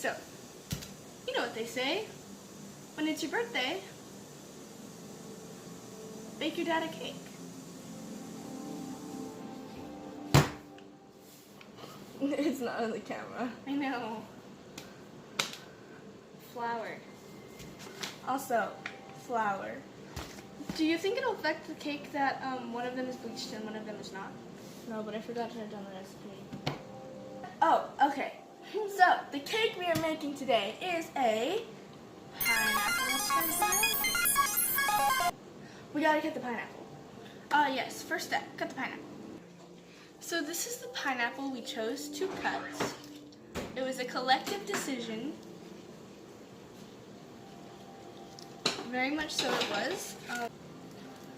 So, you know what they say. When it's your birthday, bake your dad a cake. It's not on the camera. I know. Flour. Also, flour. Do you think it'll affect the cake that one of them is bleached and one of them is not? No, but I forgot to write down the recipe. Oh, okay. So, the cake we are making today is a pineapple. We gotta cut the pineapple. Yes, first step, cut the pineapple. So this is the pineapple we chose to cut. It was a collective decision. Very much so it was.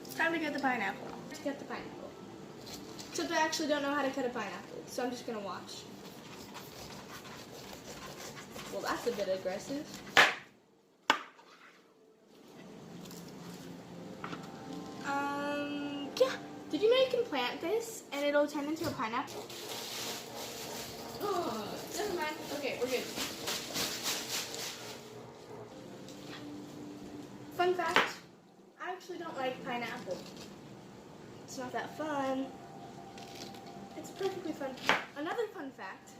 It's time to cut the pineapple. To cut the pineapple. Except I actually don't know how to cut a pineapple, so I'm just gonna watch. Well, that's a bit aggressive. Yeah. Did you know you can plant this and it'll turn into a pineapple? Oh, never mind. Okay, we're good. Fun fact, I actually don't like pineapple. It's not that fun. It's perfectly fun. Another fun fact,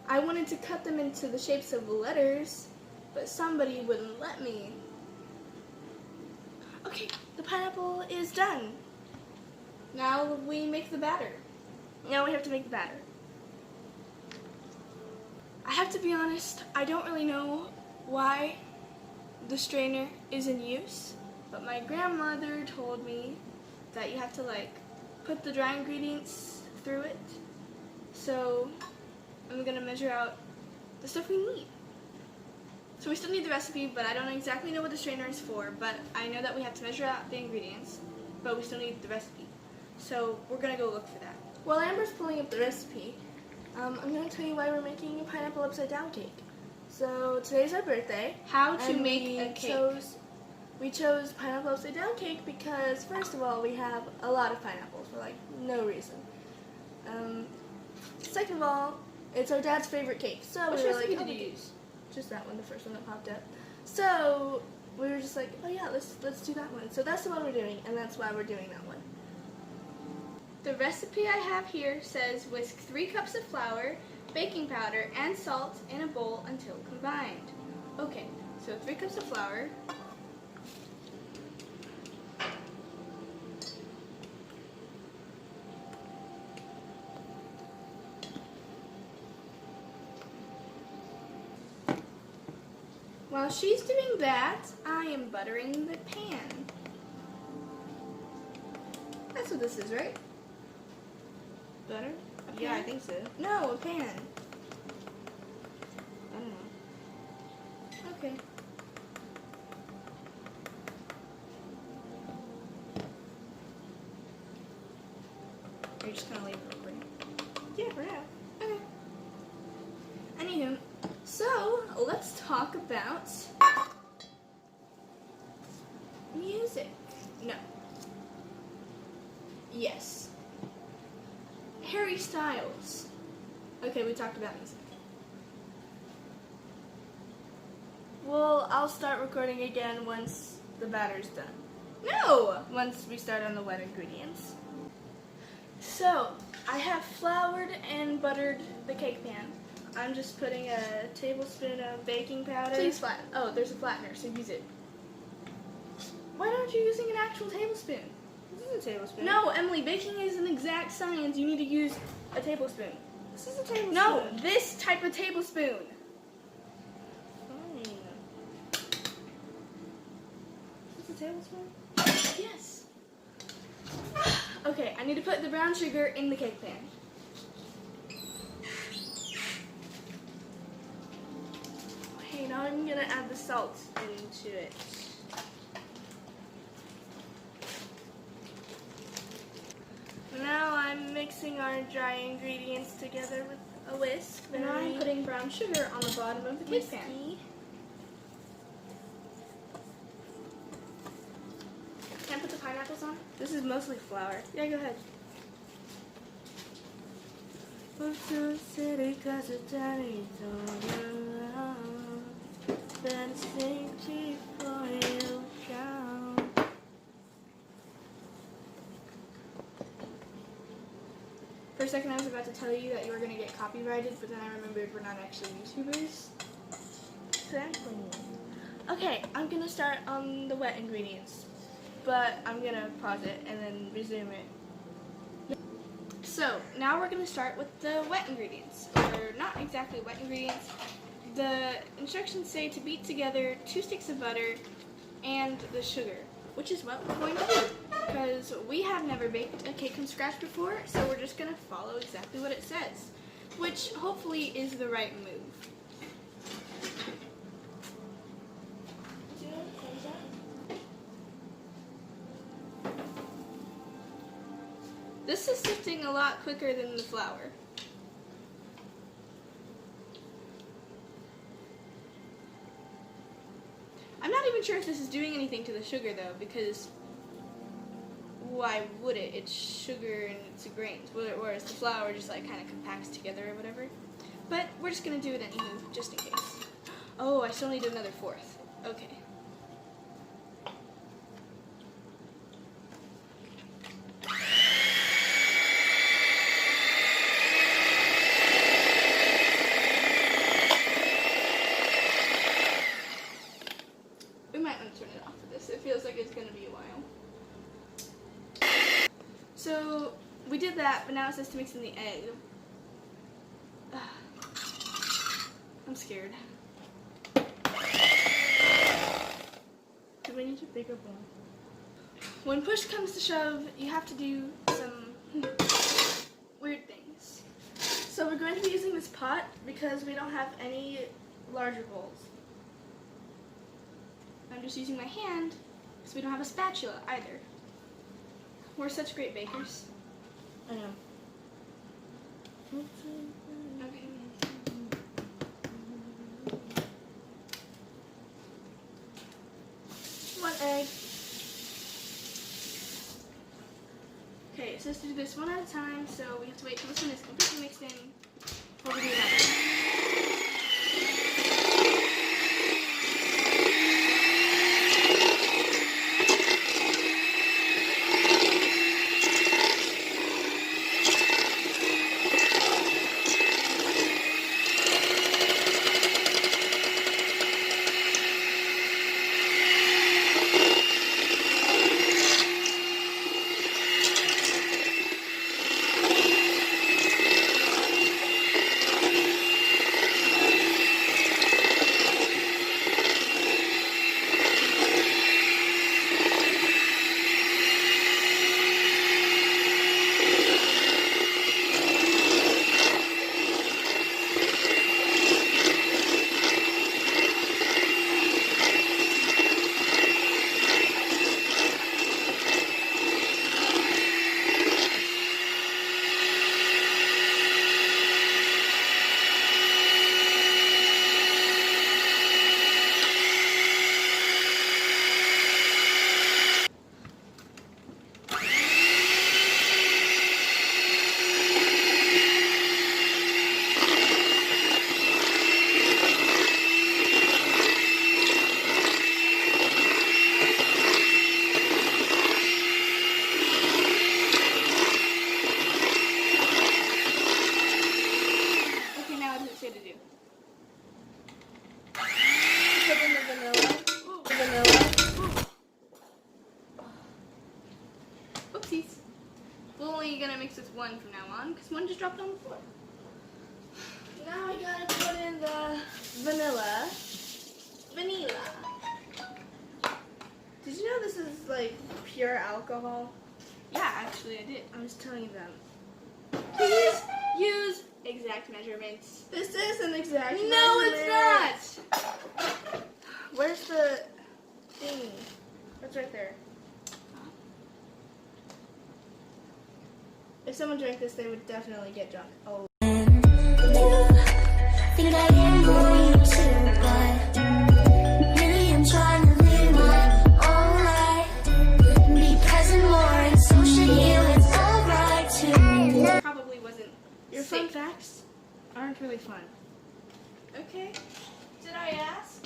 I wanted to cut them into the shapes of letters, but somebody wouldn't let me. Okay, the pineapple is done. Now we make the batter. Now we have to make the batter. I have to be honest, I don't really know why the strainer is in use, but my grandmother told me that you have to put the dry ingredients through it. So I'm gonna measure out the stuff we need. So we still need the recipe, but I don't exactly know what the strainer is for, but I know that we have to measure out the ingredients, but we still need the recipe. So we're gonna go look for that. While Amber's pulling up the recipe, I'm gonna tell you why we're making a pineapple upside down cake. So today's our birthday. How to and make a cake. We chose pineapple upside down cake because first of all we have a lot of pineapples for no reason. Second of all, it's our dad's favorite cake. So Which we were recipe like, did you use? Just that one, the first one that popped up. So we were just like, oh yeah, let's do that one. So that's the one we're doing, and that's why we're doing that one. The recipe I have here says whisk 3 cups of flour, baking powder, and salt in a bowl until combined. Okay, so 3 cups of flour. While she's doing that, I am buttering the pan. That's what this is, right? Butter? A Yeah, I pan? think so. No, a pan. I don't know. Okay. Are you just gonna leave it open? Yeah, for now. Okay. Anywho, so let's talk about music. No. Yes. Harry Styles. Okay, we talked about music. Well, I'll start recording again once the batter's done. No! Once we start on the wet ingredients. So, I have floured and buttered the cake pan. I'm just putting a tablespoon of baking powder. Please flatten. Oh, there's a flattener, so use it. Why aren't you using an actual tablespoon? This is a tablespoon. No, Emily, baking is an exact science. You need to use a tablespoon. This is a tablespoon. No, this type of tablespoon. Fine. Is this a tablespoon? Yes. Okay, I need to put the brown sugar in the cake pan. Okay, now I'm gonna add the salt into it. Now I'm mixing our dry ingredients together with a whisk. And now I'm putting brown sugar on the bottom of the cake pan. Can I put the pineapples on? This is mostly flour. Yeah, go ahead. Move to the city 'cause the daddy's all around. second I was about to tell you that you were going to get copyrighted, but then I remembered we're not actually YouTubers. Exactly. Okay, I'm going to start on the wet ingredients, but I'm going to pause it and then resume it. So, now we're going to start with the wet ingredients, or not exactly wet ingredients. The instructions say to beat together 2 sticks of butter and the sugar, which is what we're going to do, because we have never baked a cake from scratch before, so we're just going to follow exactly what it says, which hopefully is the right move. This is sifting a lot quicker than the flour. I'm not even sure if this is doing anything to the sugar though, because why would it? It's sugar and it's grains, whereas the flour just like kind of compacts together or whatever. But we're just gonna do it anywho, just in case. Oh, I still need another 4th. Okay. We might want to turn it off for this. It feels like it's going to be a while. So, we did that, but now it says to mix in the egg. I'm scared. Do we need a bigger bowl? When push comes to shove, you have to do some weird things. So we're going to be using this pot because we don't have any larger bowls. I'm just using my hand because we don't have a spatula either. We're such great bakers. I know. Okay. One egg. Okay, it says to do this one at a time, so we have to wait till this one is completely mixed in before we do that. Oopsies. We're only gonna mix with one from now on because one just dropped on the floor. Now we gotta put in the vanilla. Did you know this is like pure alcohol? Yeah, actually I did. I was telling them. Please use exact measurements. This is an exact No, measurement. it's not. Where's the thing? It's right there. If someone drank this, they would definitely get drunk. Oh. Think I can believe too, but really I'm trying to live my own life. Be present more and so should you, it's alright too. Probably wasn't Your safe. fun facts aren't really fun. Okay. Did I ask?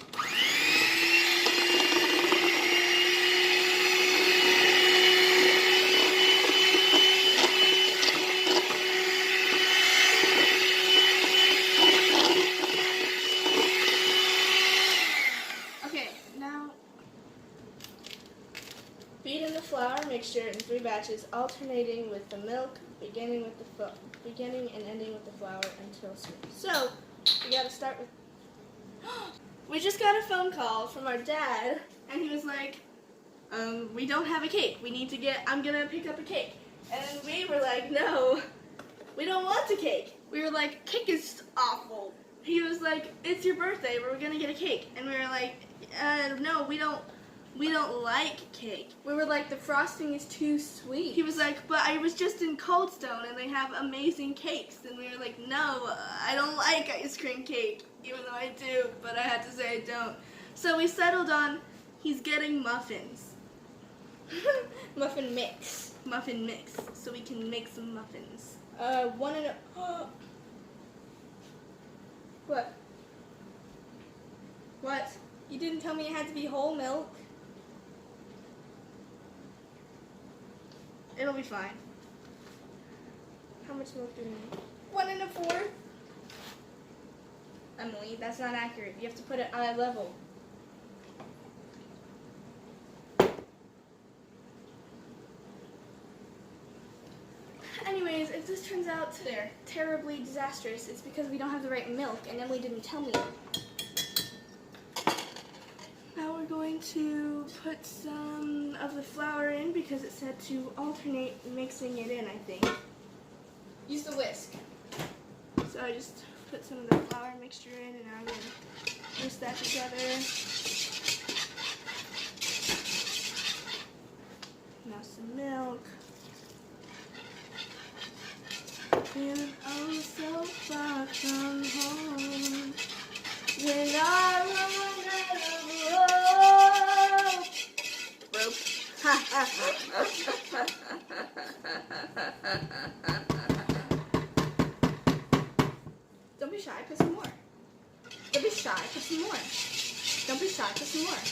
mixture in 3 batches, alternating with the milk, beginning and ending with the flour until smooth. So, we gotta start with. We just got a phone call from our dad, and he was like, we don't have a cake. I'm gonna pick up a cake. And we were like, no, we don't want a cake. We were like, cake is awful. He was like, it's your birthday, we're gonna get a cake. And we were like, no, we don't like cake. We were like, the frosting is too sweet. He was like, but I was just in Cold Stone and they have amazing cakes. And we were like, no, I don't like ice cream cake, even though I do, but I had to say I don't. So we settled on, he's getting muffins. Muffin mix. Muffin mix, so we can make some muffins. 1 and a. What? What? You didn't tell me it had to be whole milk. It'll be fine. How much milk do we need? 1 and a 4. Emily, that's not accurate. You have to put it eye level. Anyways, if this turns out terribly disastrous, it's because we don't have the right milk and Emily didn't tell me. Now we're going to put some of the flour in because it said to alternate mixing it in, I think. Use the whisk. So I just put some of the flour mixture in and now I'm going to whisk that together. Now some milk. And oh, so far from home. When I run out of rope. Don't be shy, put some more. Don't be shy, put some more. Don't be shy, put some more.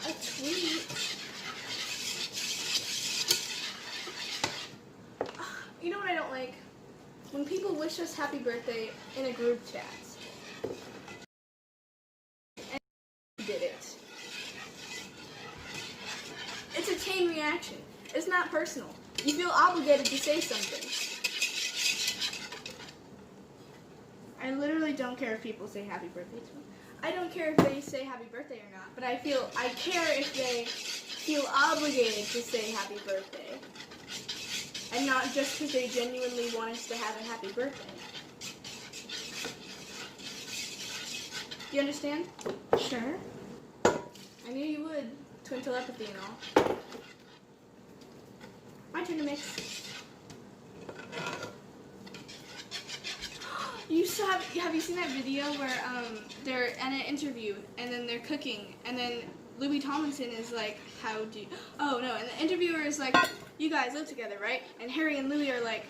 A tweet. You know what I don't like? When people wish us happy birthday in a group chat. And did it. It's a chain reaction. It's not personal. You feel obligated to say something. I literally don't care if people say happy birthday to me. I don't care if they say happy birthday or not, but I care if they feel obligated to say happy birthday. And not just because they genuinely want us to have a happy birthday. Do you understand? Sure. I knew you would. Twin telepathy and all. My turn to mix. Have you seen that video where they're in an interview and then they're cooking and then Louis Tomlinson is like, how do you... Oh, no, and the interviewer is like, you guys live together, right? And Harry and Louis are like,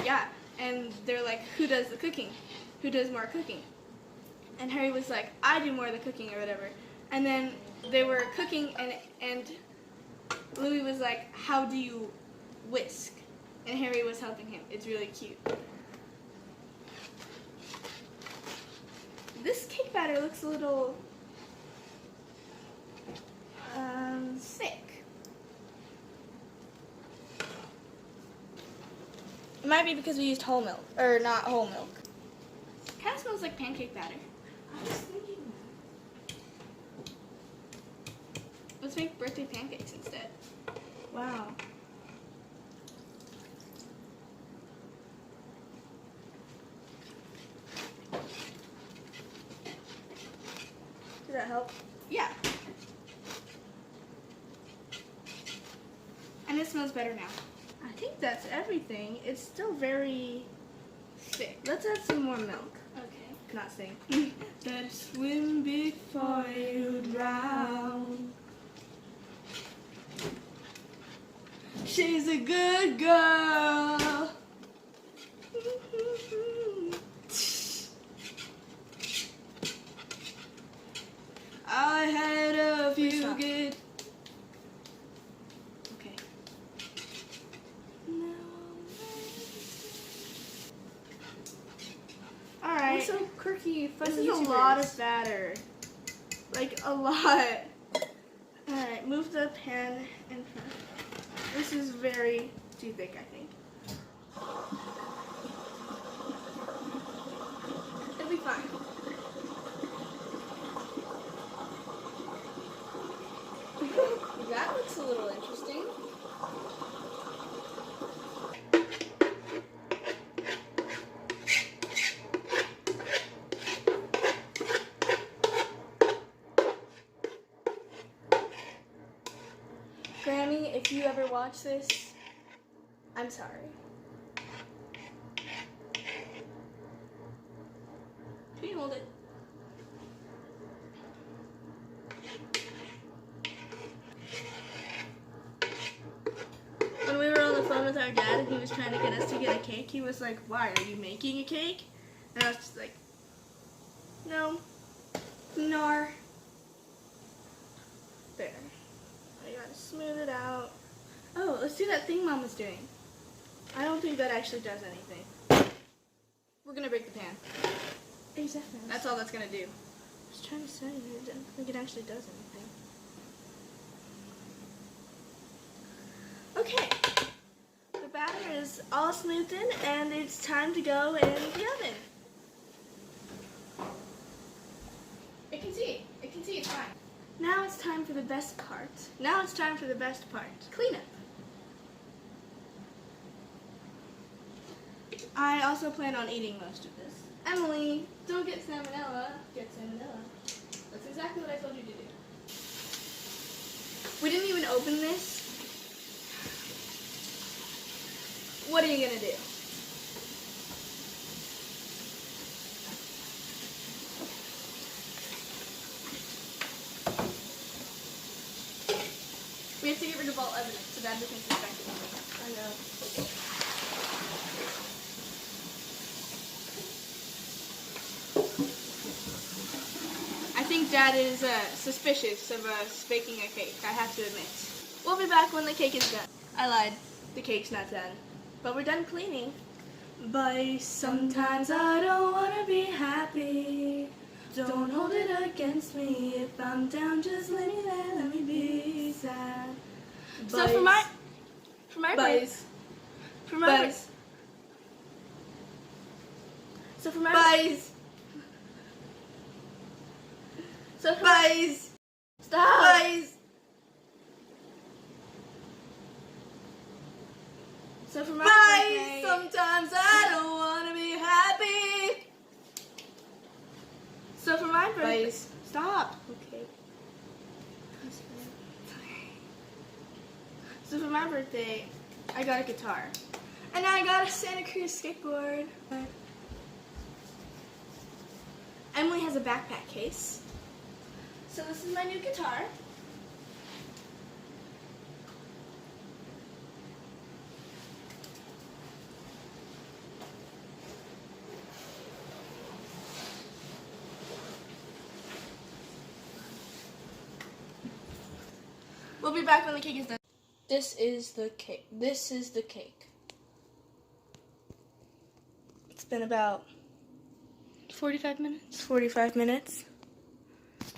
yeah. And they're like, who does the cooking? Who does more cooking? And Harry was like, I do more of the cooking or whatever. And then they were cooking and Louis was like, how do you whisk? And Harry was helping him. It's really cute. This cake batter looks a little thick. It might be because we used whole milk, or not whole milk. Kind of smells like pancake batter. I was thinking that. Let's make birthday pancakes instead. Wow. Does that help? Yeah. And it smells better now. I think that's everything. It's still very thick. Let's add some more milk. Okay. Not sing. That swim before you drown. She's a good girl. I had a few stop. good. Okay. All right. We're so quirky, fun This is YouTubers. a lot of batter. Like a lot. Alright, move the pan in front. This is very too thick, I think. It'll be fine. That looks a little interesting. Grammy, if you ever watch this, I'm sorry. Can you hold it? When we were on the phone with our dad and he was trying to get us to get a cake, he was like, "Why, are you making a cake?" And I was just like, "No." Nar. There. I gotta smooth it out. Oh, let's do that thing Mom was doing. I don't think that actually does anything. We're gonna break the pan. Exactly. That's all that's gonna do. I was trying to say, I don't think it actually does anything. Okay. The batter is all smoothed in and it's time to go in the oven. It can see. It can see. It's fine. Now it's time for the best part. Cleanup. I also plan on eating most of this. Emily, don't get salmonella. Get salmonella. That's exactly what I told you to do. We didn't even open this. What are you gonna do? We have to get rid of all evidence so Dad doesn't suspect it. I know. I think Dad is suspicious of us baking a cake, I have to admit. We'll be back when the cake is done. I lied. The cake's not done. But we're done cleaning. But sometimes I don't want to be happy. Don't hold it against me. If I'm down, just let me there, let me be sad. So for my Buzz. Buzz. So for my Buzz. So for Buzz. Stop. Buzz. So for my Buzz. birthday, Sometimes I don't want to be happy. so for my birthday, Buzz. stop. Okay. So for my birthday, I got a guitar, and I got a Santa Cruz skateboard. Emily has a backpack case. So this is my new guitar. We'll be back when the cake is done. This is the cake. It's been about 45 minutes. 45 minutes.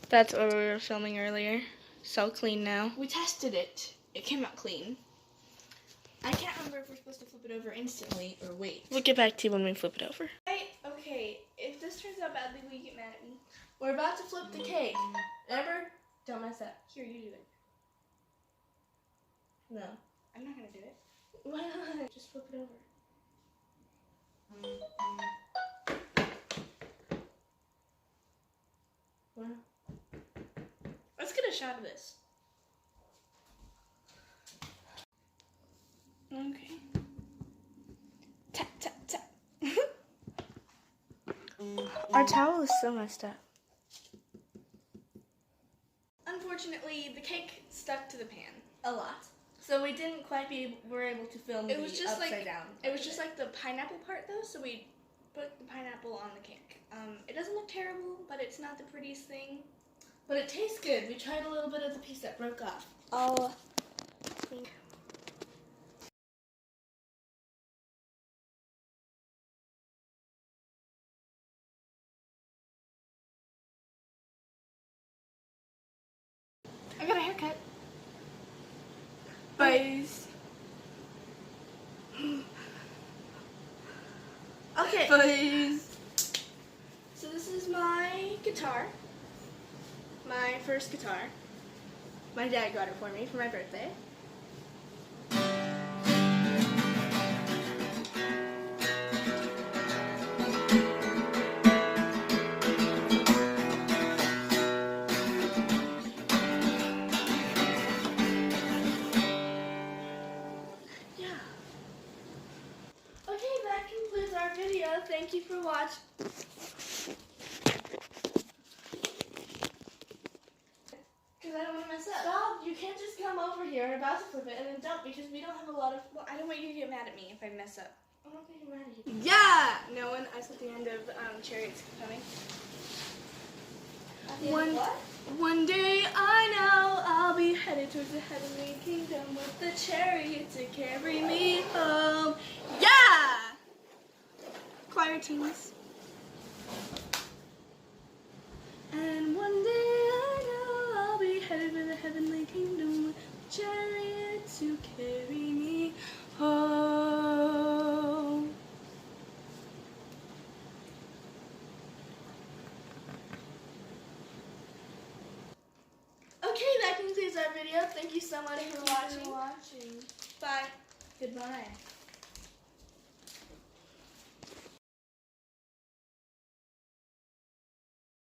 That's what we were filming earlier. So clean now. We tested it. It came out clean. I can't remember if we're supposed to flip it over instantly or wait. We'll get back to you when we flip it over. Okay, if this turns out badly, will you get mad at me? We're about to flip the cake. Remember? Don't mess up. Here, you do it. No. I'm not gonna do it. Why not? Just flip it over. Wow. Let's get a shot of this. Okay. Tap, tap, tap. Our towel is so messed up. Unfortunately, the cake stuck to the pan a lot. So we didn't quite were able to film It was just upside like down. It was just like the pineapple part though, so we put the pineapple on the cake. It doesn't look terrible, but it's not the prettiest thing. But it tastes good. We tried a little bit of the piece that broke off. I got a haircut. Boys. Okay. Boys. So this is my guitar. My first guitar. My dad got it for me for my birthday. Yeah. Okay, that concludes our video. Thank you for watching. Because I don't want to mess up. Stop! You can't just come over here and about to flip it and then dump because we don't have a lot of. Well, I don't want you to get mad at me if I mess up. I don't think you're mad at you. Yeah. No one. I saw the end of Chariots Coming. One day I know I'll be headed towards the heavenly kingdom with the chariot to carry me home. Yeah! Choir teams. And one day I know I'll be headed for the heavenly kingdom with the chariot to carry me home. Okay, that concludes our video. Thank you so much for watching. Bye. Goodbye.